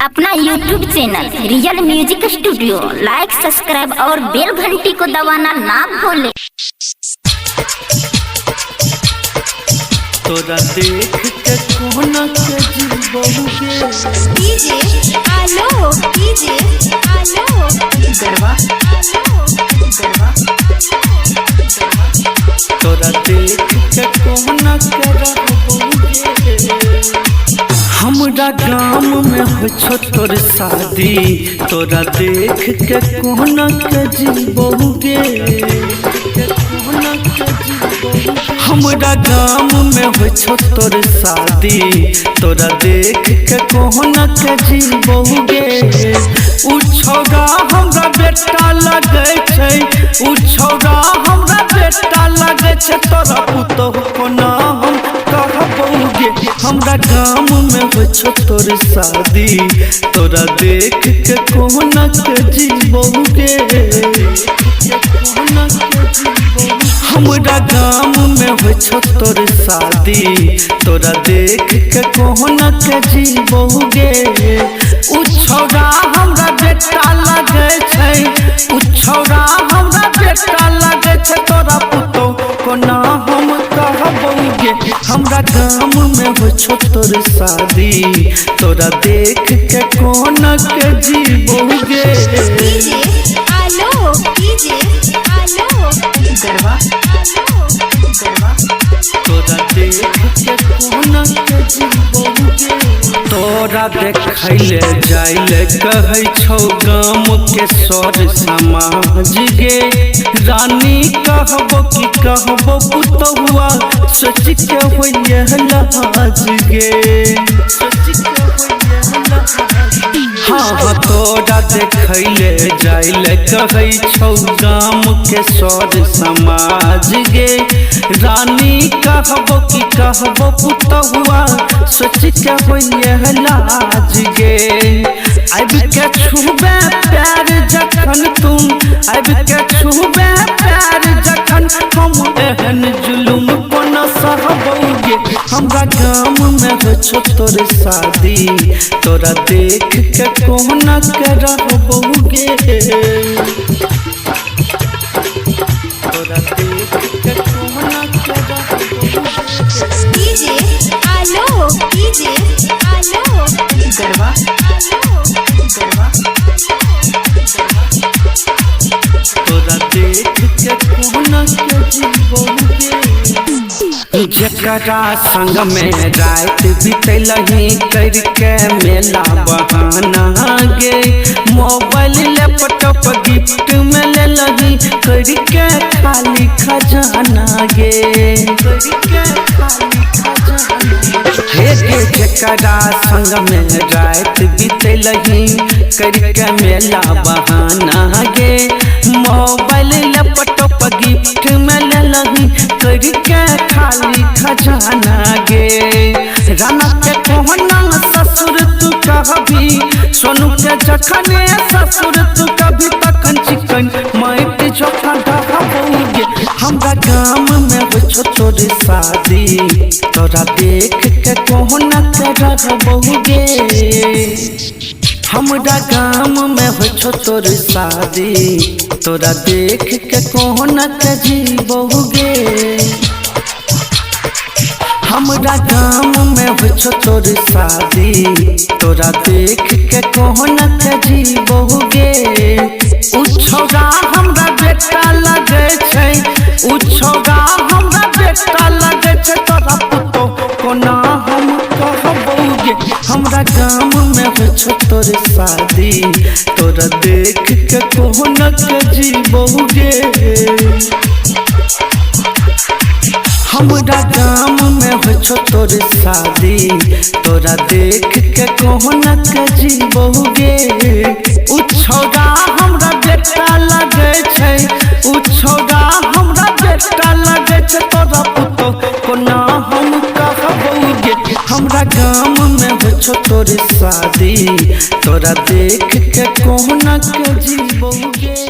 अपना YouTube channel real music studio like subscribe और bell घंटी को दबाना ना भूले। तोरा देख के कोना के जीवोगे डीजे आलो गरबा तोरा देख के कोना के रहोगे। हमरा गाँव में हो छो तोर शादी, तोरा देख के कोना के जीवोगे। हमरा गाँव में हो छो तोर शादी, तोरा देख के कोना के जीवोगे। उ छौड़ा हमरा बेटा लगे छै, उ छौड़ा हमरा बेटा लगे छै, तोरा पुतहु कोना हम कहबोगे। हमरा गाँव में हो छो तोर शादी, तोरा देख के कोना के जीवोगे। हमरा गाँव में हो छो तोर शादी, तोरा देख के कोना के जीवोगे। उ छौड़ा हमरा बेटा लगे छै, उ छौड़ा हमरा बेटा लगे छै, तोरा पुतहु कोना हम कहबोगे। हमरा गाँव में हो छो तोर शादी, तोरा देख के कोना के जीवोगे। डीजे आलो गरबा तोरा देख के कोना के जीवोगे। तोरा देखैले जाइले कहै छौ गाम के सर समाज गे। रानी कहबो कि कहबो पुतहुआ, सोच के होइए लाज गे। हाँ तोरा देखैले जाइले कहै छौ गाम के सर समाज गे। रानी कहबो कि कहबो पुतहुआ, सोच के होइए लाज गे। आब के छुबे प्यार जखन तुम, आब के छुबे प्यार जखन हम एहन जुलुम कोना सहबोगे। हमरा गाँव में हो छो तोर शादी, तोरा देख के कोना के रहबोगे। तोरा देख के कोना के रहबोगे। डीजे आलो गरबा तोरा देख के कोना के जीवोगे। जकरा संग में रात बितलही करके मेला बहाना गे। मोबाइल लैपटॉप गिफ्ट में ले लही करके खाली खजाना गे। हे जकरा संग में रात बितलही करके मेला बहाना गे। मोबाइल लैपटॉप गिफ्ट में ले लही करके खाली खजाना गे। राना के कोहना ससुर तू कहबी, सोनू के जखने ससुर तू कभी तखन चिकन माइट चोखा ढहबोगे। हमरा गाँव में हो छो तोर शादी, तोरा देख के कोहना के रहबोगे। हमरा गाँव में हो छो तोर शादी, तोरा देख के कोना के जीवोगे। हमरा गाँव में हो छो तोर शादी, तोरा देख के कोना के जीवोगे। उ छौड़ा हमरा बेटा लगे छै, उ छौड़ा हमरा बेटा लगे छै, तोरा पुतहु कोना हम कहबोगे। हमरा गाँव में हो छो तोर शादी, तोरा देख के कोना के जीवोगे। हमरा गाँव में हो छो तोर शादी, तोरा देख के कोना के जीवोगे। उ छौड़ा हमरा बेटा लगे छै, उ छौड़ा हमरा बेटा लगे छै, तोरा पुतहु कोना हम कहबोगे। हमरा गाँव में हो छो तोर शादी, तोरा देख के कोना के जीवोगे।